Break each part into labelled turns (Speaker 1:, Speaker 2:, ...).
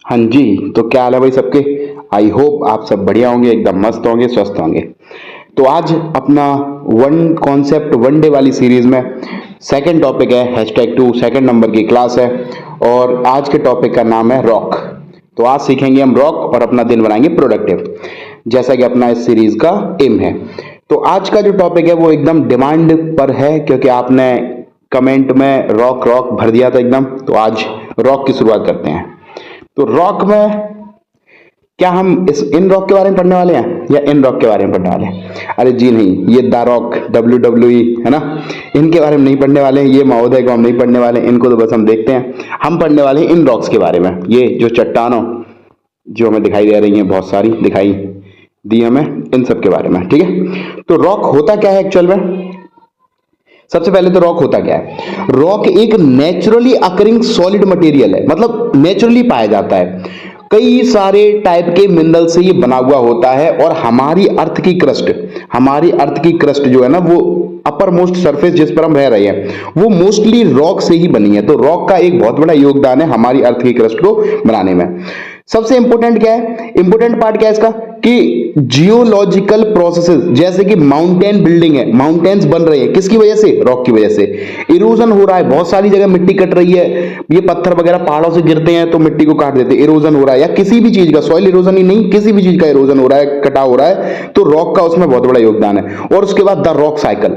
Speaker 1: हाँ जी। तो क्या हाल है भाई सबके। आई होप आप सब बढ़िया होंगे, एकदम मस्त होंगे, स्वस्थ होंगे। तो आज अपना वन कॉन्सेप्ट वन डे वाली सीरीज में सेकंड टॉपिक है #2, सेकंड नंबर की क्लास है। और आज के टॉपिक का नाम है रॉक। तो आज सीखेंगे हम रॉक और अपना दिन बनाएंगे प्रोडक्टिव, जैसा कि अपना इस सीरीज का एम है। तो आज का जो टॉपिक है वो एकदम डिमांड पर है, क्योंकि आपने कमेंट में रॉक रॉक भर दिया था एकदम। तो आज रॉक की शुरुआत करते हैं। तो रॉक में क्या हम इस इन रॉक के बारे में पढ़ने वाले हैं या इन रॉक के बारे में पढ़ने वाले हैं? अरे जी नहीं, ये द रॉक WWE है ना, इनके बारे में नहीं पढ़ने वाले हैं। ये महोदय को हम नहीं पढ़ने वाले हैं, इनको तो बस हम देखते हैं। हम पढ़ने वाले हैं इन रॉक्स के बारे में। ये जो चट्टानों जो हमें दिखाई दे रही हैं, बहुत सारी दिखाई दी हमें, इन सब के बारे में, ठीक है। तो रॉक होता क्या है एक्चुअल में? सबसे पहले तो रॉक होता क्या है? रॉक एक नेचुरली अकरिंग सॉलिड मटेरियल है, मतलब नेचुरली पाया जाता है। कई सारे टाइप के मिनरल से ये बना हुआ होता है। और हमारी अर्थ की क्रस्ट जो है ना, वो अपर मोस्ट सरफेस जिस पर हम रह रहे हैं, वो मोस्टली रॉक से ही बनी है। तो रॉक का एक बहुत बड़ा योगदान है हमारी अर्थ की क्रस्ट को बनाने में। सबसे इंपॉर्टेंट क्या है, इंपॉर्टेंट पार्ट क्या है इसका, कि जियोलॉजिकल प्रोसेसेस, जैसे कि माउंटेन बिल्डिंग है, माउंटेन्स बन रहे हैं किसकी वजह से? रॉक की वजह से। इरोजन हो रहा है, बहुत सारी जगह मिट्टी कट रही है, ये पत्थर वगैरह पहाड़ों से गिरते हैं तो मिट्टी को काट देते हैं, इरोजन हो रहा है। या किसी भी चीज का, सॉइल इरोजन ही नहीं, किसी भी चीज का इरोजन हो रहा है, कटाव हो रहा है, तो रॉक का उसमें बहुत बड़ा योगदान है। और उसके बाद the rock cycle.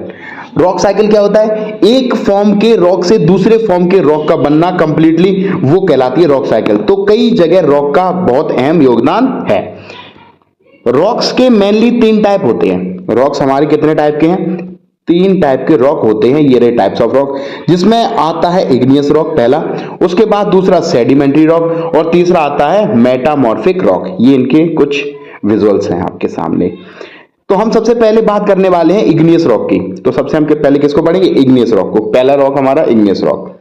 Speaker 1: Rock cycle क्या होता है? एक फॉर्म के रॉक से दूसरे फॉर्म के रॉक का बनना कंप्लीटली, वो कहलाती है रॉक साइकिल। तो कई जगह रॉक का बहुत अहम योगदान है। रॉक्स के मेनली 3 टाइप होते हैं। रॉक्स हमारे कितने टाइप के हैं? 3 टाइप के रॉक होते हैं। ये रहे टाइप्स ऑफ रॉक, जिसमें आता है इग्नियस रॉक पहला, उसके बाद दूसरा सेडिमेंट्री रॉक, और तीसरा आता है मेटामॉर्फिक रॉक। ये इनके कुछ विजुअल्स हैं आपके सामने। तो हम सबसे पहले बात करने वाले हैं इग्नियस रॉक की। तो सबसे हम पहले किसको पढ़ेंगे? इग्नियस रॉक को। पहला रॉक हमारा इग्नियस रॉक।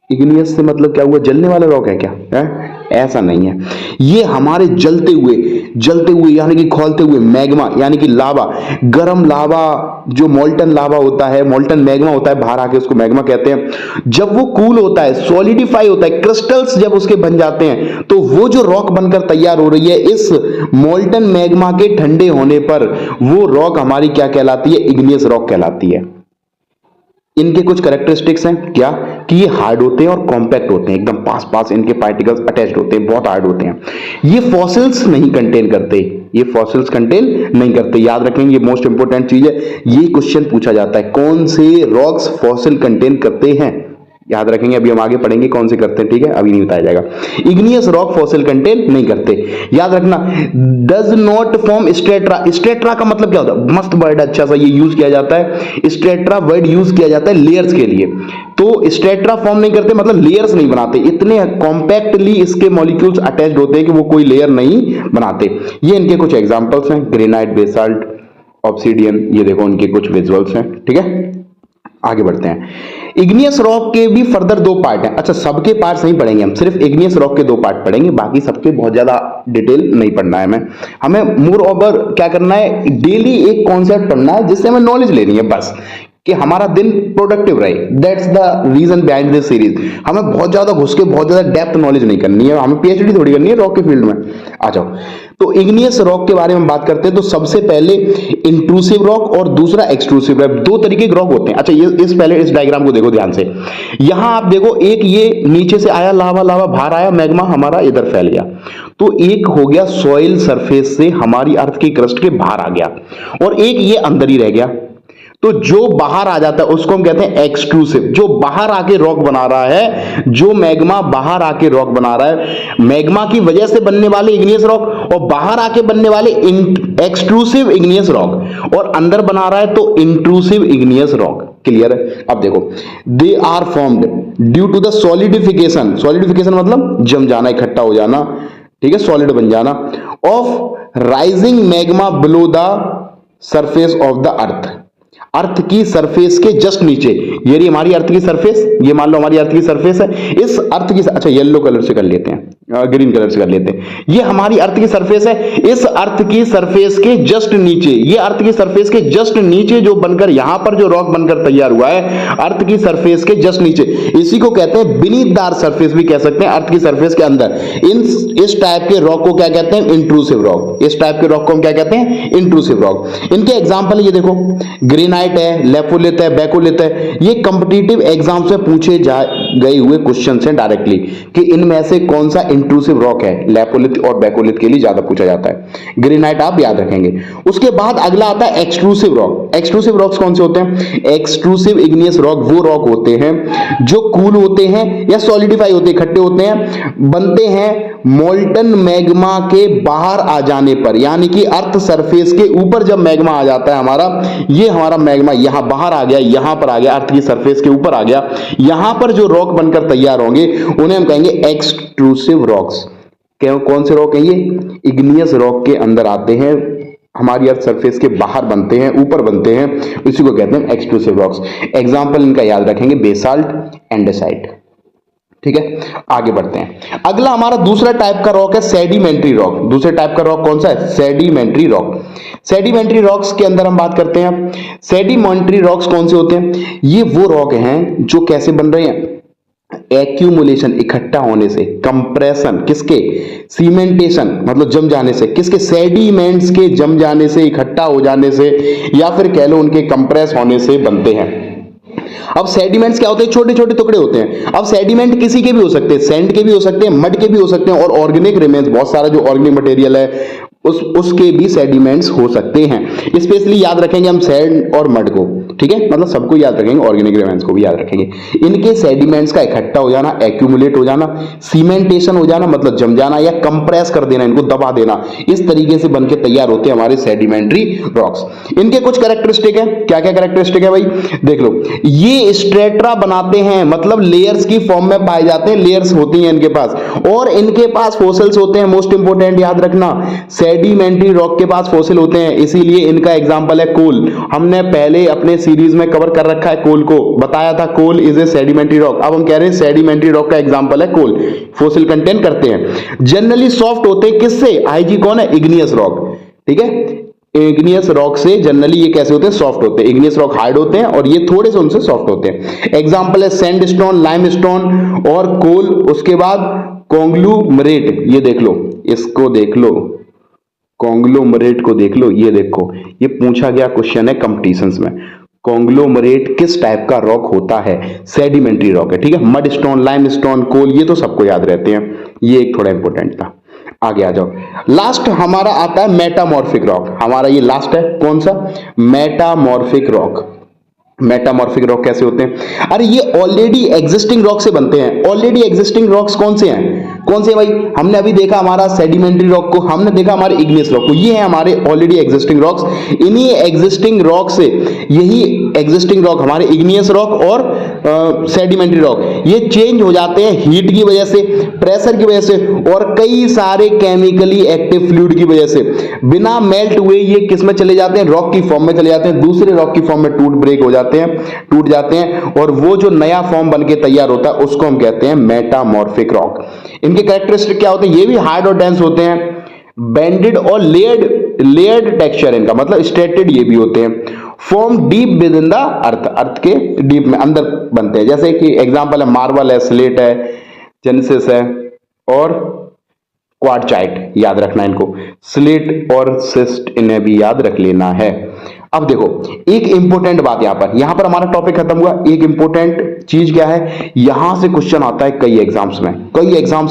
Speaker 1: इग्नियस से मतलब क्या हुआ? जलने वाला रॉक है क्या? है? ऐसा नहीं है। ये हमारे जलते हुए यानी कि खौलते हुए मैग्मा, यानी कि लावा, गरम लावा, जो मोल्टन लावा होता है, मोल्टन मैग्मा होता है, बाहर आके उसको मैग्मा कहते हैं। जब वो कूल होता है, सॉलिडिफाई होता है, क्रिस्टल्स जब उसके बन जाते हैं, तो वो जो रॉक बनकर तैयार हो रही है, इस मोल्टन मैग्मा के ठंडे होने पर वो रॉक हमारी क्या कहलाती है? इग्नियस रॉक कहलाती है। इनके कुछ कैरेक्टरिस्टिक्स हैं क्या, कि ये हार्ड होते हैं और कॉम्पैक्ट होते हैं, एकदम पास पास इनके पार्टिकल्स अटैच्ड होते हैं, बहुत हार्ड होते हैं। ये फॉसिल्स नहीं कंटेन करते, ये फॉसिल्स कंटेन नहीं करते। याद रखेंगे, ये मोस्ट इंपोर्टेंट चीज है। ये क्वेश्चन पूछा जाता है, कौन से रॉक्स फॉसिल कंटेन करते हैं? याद रखेंगे, अभी हम आगे पढ़ेंगे कौन से करते हैं, ठीक है, अभी नहीं बताया जाएगा। इग्नियस रॉक फॉसिल कंटेन नहीं करते। याद रखना, डज नॉट फॉर्म स्ट्रेट्रा। स्ट्रेट्रा का मतलब क्या होता है? मस्त वर्ड, अच्छा सा ये यूज किया जाता है। स्ट्रेट्रा वर्ड यूज किया जाता है लेयर्स के लिए। तो स्ट्रेट्रा फॉर्म नहीं करते मतलब लेयर्स नहीं बनाते, इतने कॉम्पैक्टली इसके मॉलिक्यूल्स अटैच्ड होते हैं कि वो कोई लेयर नहीं बनाते। ये इनके कुछ एग्जांपल्स हैं, ग्रेनाइट, बेसाल्ट, ऑब्सीडियन। ये देखो उनके कुछ विजुअल्स हैं, ठीक है। आगे बढ़ते हैं। इग्नियस रॉक के भी फर्दर 2 पार्ट हैं। अच्छा, सबके पार्ट्स नहीं पढ़ेंगे हम, सिर्फ इग्नियस रॉक के 2 पार्ट पढ़ेंगे, बाकी सबके बहुत ज्यादा डिटेल नहीं पढ़ना है हमें मोर ओवर क्या करना है, डेली एक कॉन्सेप्ट पढ़ना है जिससे हमें नॉलेज लेनी है बस, कि हमारा दिन प्रोडक्टिव रहे। That's the reason behind this series. हमें बहुत ज्यादा घुस के बहुत ज्यादा डेप्थ नॉलेज नहीं करनी है, हमें PhD थोड़ी करनी है रॉक के फील्ड में। आ जाओ, तो इग्नियस रॉक के बारे में बात करते हैं। तो सबसे पहले इंट्रूसिव रॉक और दूसरा एक्सट्रूसिव रॉक, 2 तरीके के रॉक होते हैं। अच्छा, ये पहले इस डायग्राम को देखो ध्यान से। यहां आप देखो, एक ये नीचे से आया लावा, बाहर आया मैग्मा, हमारा इधर फैल गया। तो एक हो गया सॉइल सरफेस से हमारी अर्थ की क्रस्ट के बाहर आ गया, और एक ये अंदर ही रह गया। तो जो बाहर आ जाता है उसको हम कहते हैं एक्सट्रूसिव, जो बाहर आके रॉक बना रहा है, जो मैग्मा बाहर आके रॉक बना रहा है। मैग्मा की वजह से बनने वाले इग्नियस रॉक, और बाहर आके बनने वाले एक्सट्रूसिव इग्नियस रॉक, और अंदर बना रहा है तो इंट्रूसिव इग्नियस रॉक। क्लियर है? अब देखो, they are formed due to the solidification. Solidification मतलब जम जाना, इकट्ठा हो जाना, ठीक है, सॉलिड बन जाना, of rising magma below the surface of the earth. Earth की सरफेस के जस्ट नीचे, ये हमारी अर्थ की सरफेस, ये मान लो हमारी अर्थ की सरफेस है, इस अर्थ की, अच्छा येलो कलर से कर लेते हैं, ग्रीन कलर से कर लेते हैं। ये हमारी अर्थ की सरफेस है। इस अर्थ की सरफेस के जस्ट नीचे, ये अर्थ की सरफेस के जस्ट नीचे जो बनकर यहां पर जो रॉक बनकर तैयार हुआ है, अर्थ की सरफेस के जस्ट नीचे, इसी को कहते हैं बीनीथ द सरफेस भी कह सकते हैं, अर्थ की सरफेस के अंदर। इस टाइप के रॉक को क्या कहते हैं? Intrusive rock. इस टाइप के रॉक को हम क्या कहते हैं? Intrusive rock. इनके एग्जांपल ये देखो, ग्रेनाइट है, लेपोलिथ है, बेकोलिथ है। ये कॉम्पिटिटिव एग्जाम से पूछे गए हुए क्वेश्चन हैं डायरेक्टली कि इनमें से कौन सा इंट्रूसिव रॉक है। लेपोलिथ और बेकोलिथ के लिए ज्यादा पूछा जाता है। ग्रेनाइट आप याद रखेंगे। उसके बाद अगला आता है एक्सट्रूसिव रॉक। एक्सट्रूसिव रॉक्स कौन से होते हैं? एक्सट्रूसिव इग्नियस रॉक वो रॉक होते हैं जो कूल होते हैं या सॉलिडिफाई होते हैं, इकट्ठे होते हैं, बनते हैं मोल्टन मैग्मा के बाहर आ जाने पर, यानी कि अर्थ सरफेस के ऊपर जब मैग्मा आ जाता है हमारा, ये हमारा मैग्मा यहां बाहर आ गया, यहां पर आ गया, अर्थ की सरफेस के ऊपर आ गया, यहां पर जो रॉक बनकर तैयार होंगे उन्हें हम कहेंगे एक्सट्रूसिव रॉक्स। कौन से रॉक है ये? इग्नियस रॉक के अंदर आते हैं, हमारी अर्थ सरफेस के बाहर बनते हैं, ऊपर बनते हैं, इसी को कहते हैं एक्सट्रूसिव रॉक्स। एग्जांपल इनका याद रखेंगे, बेसाल्ट, एंडेसाइट। ठीक है, आगे बढ़ते हैं। अगला हमारा दूसरा टाइप का रॉक है सेडिमेंट्री रॉक। दूसरे टाइप का रॉक कौन सा है? Sedimentary rock. सेडिमेंट्री रॉक्स के अंदर हम बात करते हैं। सेडिमेंट्री रॉक्स कौन से होते हैं? ये वो रॉक हैं जो कैसे बन रहे हैं? एक्यूमुलेशन, इकट्ठा होने से, कंप्रेशन, किसके? सीमेंटेशन, मतलब जम जाने से, किसके? सेडिमेंट्स के जम जाने से, इकट्ठा हो जाने से, या फिर कह लो उनके कंप्रेस होने से बनते हैं। अब सेडिमेंट्स क्या होते हैं? छोटे छोटे टुकड़े होते हैं। अब सेडिमेंट किसी के भी हो सकते हैं, सैंड के भी हो सकते हैं, मड के भी हो सकते हैं, और ऑर्गेनिक रिमेन्स, बहुत सारा जो ऑर्गेनिक मटेरियल है उसके भी सेडिमेंट्स हो सकते हैं। स्पेशली याद रखेंगे हम सैंड और मड को, ठीक है, मतलब सबको याद रखेंगे, ऑर्गेनिक रिमेन्स को भी याद रखेंगे। इनके सेडिमेंट्स का इकट्ठा हो जाना, एक्यूमुलेट हो जाना, सीमेंटेशन हो जाना मतलब जम जाना, या कंप्रेस कर देना, इनको दबा देना, इस तरीके से बनके तैयार होते हैं हमारे सेडिमेंट्री रॉक्स। इनके कुछ कैरेक्टरिस्टिक है। क्या क्या कैरेक्टरिस्टिक है भाई? देख लो, ये स्ट्रेटा बनाते हैं, मतलब लेयर्स की फॉर्म में पाए जाते हैं, लेयर्स होती हैं इनके पास, और इनके पास फोसिल्स होते हैं। मोस्ट इंपोर्टेंट याद रखना, सेडिमेंट्री रॉक के पास फोसिल होते हैं, इसीलिए इनका एग्जांपल है कोल। हमने पहले अपने सीरीज में कवर कर रखा है कोल को, बताया था coal is a sedimentary rock. अब हम कह रहे हैं सेडिमेंट्री रॉक का एग्जांपल है कोल, फोसिल कंटेन करते हैं। जनरली सॉफ्ट होते हैं, किससे? आईजी कौन है? Igneous rock. ठीक है, इग्नियस रॉक से जनरली ये कैसे होते हैं? सॉफ्ट होते हैं। इग्नियस रॉक हार्ड होते हैं और ये थोड़े से उनसे सॉफ्ट होते हैं। एग्जांपल है सैंडस्टोन, लाइमस्टोन और कोल। उसके बाद कॉन्ग्लूमरेट, ये देख लो, इसको देख लो, कॉन्ग्लोमरेट को देख लो, ये देखो, ये पूछा गया क्वेश्चन है कंपटीशंस में। कॉन्ग्लोमरेट किस टाइप का रॉक होता है? सेडिमेंट्री रॉक है। ठीक है, मड स्टोन, लाइम स्टोन, कोल, ये तो सबको याद रहते हैं, ये एक थोड़ा इंपॉर्टेंट था। आगे आ जाओ, लास्ट हमारा आता है मेटामॉर्फिक रॉक। हमारा ये लास्ट है, कौन सा? Metamorphic rock. मेटामॉर्फिक रॉक कैसे होते हैं? अरे ये ऑलरेडी एग्जिस्टिंग रॉक से बनते हैं। ऑलरेडी एग्जिस्टिंग रॉक्स कौन से हैं? कौन से भाई? हमने अभी देखा हमारा सेडिमेंट्री रॉक को, हमने देखा हमारे इग्नियस रॉक को, ये है हमारे ऑलरेडी एग्जिस्टिंग रॉक्स। इन्हीं एग्जिस्टिंग रॉक से, यही एग्जिस्टिंग रॉक हमारे इग्नियस रॉक और सेडिमेंट्री रॉक, ये चेंज हो जाते हैं हीट की वजह से, प्रेशर की वजह से, और कई सारे केमिकली एक्टिव फ्लूइड की वजह से। बिना मेल्ट हुए ये किस में चले जाते हैं? रॉक की फॉर्म में चले जाते हैं, दूसरे रॉक की फॉर्म में ब्रेक हो जाते हैं, टूट जाते हैं, और वो जो नया फॉर्म बनके तैयार होता है उसको हम कहते हैं मेटामॉर्फिक रॉक। इनके कैरेक्टरिस्टिक क्या होते हैं? ये भी हार्ड और डेंस होते हैं, बेंडेड और लेयर्ड टेक्सचर इनका, मतलब स्ट्रेटेड ये भी होते हैं। Form deep within the earth, earth के डीप में, अंदर बनते हैं। जैसे कि एग्जांपल है मार्बल है, स्लेट है, जेनेसिस है, और क्वार्टजाइट, याद रखना इनको। स्लेट और सिस्ट, इन्हें भी याद रख लेना है। अब देखो, एक इंपॉर्टेंट बात यहां पर हमारा टॉपिक खत्म हुआ। एक इंपॉर्टेंट चीज क्या है? यहां से क्वेश्चन आता है कई एग्जाम्स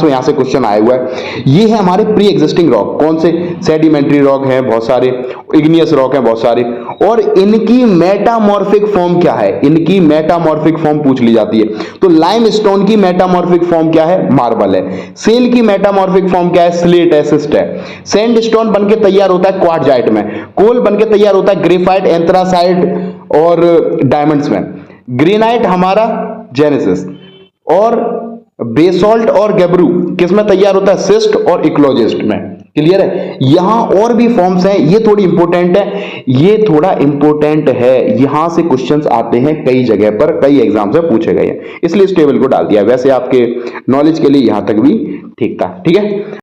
Speaker 1: में, यहां से क्वेश्चन आया हुआ है। ये है हमारे प्री एग्जिस्टिंग रॉक। कौन से? सेडिमेंट्री रॉक है बहुत सारे, इग्नियस रॉक है बहुत सारे, और इनकी मेटामॉर्फिक फॉर्म क्या है? इनकी मेटामॉर्फिक फॉर्म पूछ ली जाती है। तो लाइमस्टोन की मेटामॉर्फिक फॉर्म क्या है? मार्बल है। सेल की मेटामॉर्फिक फॉर्म क्या है? स्लेट है, सिस्ट है। सैंडस्टोन बनके तैयार होता है क्वार्टजाइट में। कोल बनके तैयार होता है ग्रेफाइट, एंथ्रासाइट और डायमंड्स में। ग्रेनाइट हमारा जेनेसिस, और बेसॉल्ट और गैब्रू किस में तैयार होता है? सिस्ट और इक्लोजिस्ट में। क्लियर है। यहां और भी फॉर्म्स हैं, ये थोड़ी इंपॉर्टेंट है, ये थोड़ा इंपॉर्टेंट है, यहां से क्वेश्चंस आते हैं कई जगह पर, कई एग्जाम से पूछे गए हैं, इसलिए इस टेबल को डाल दिया। वैसे आपके नॉलेज के लिए यहां तक भी ठीक था, ठीक है।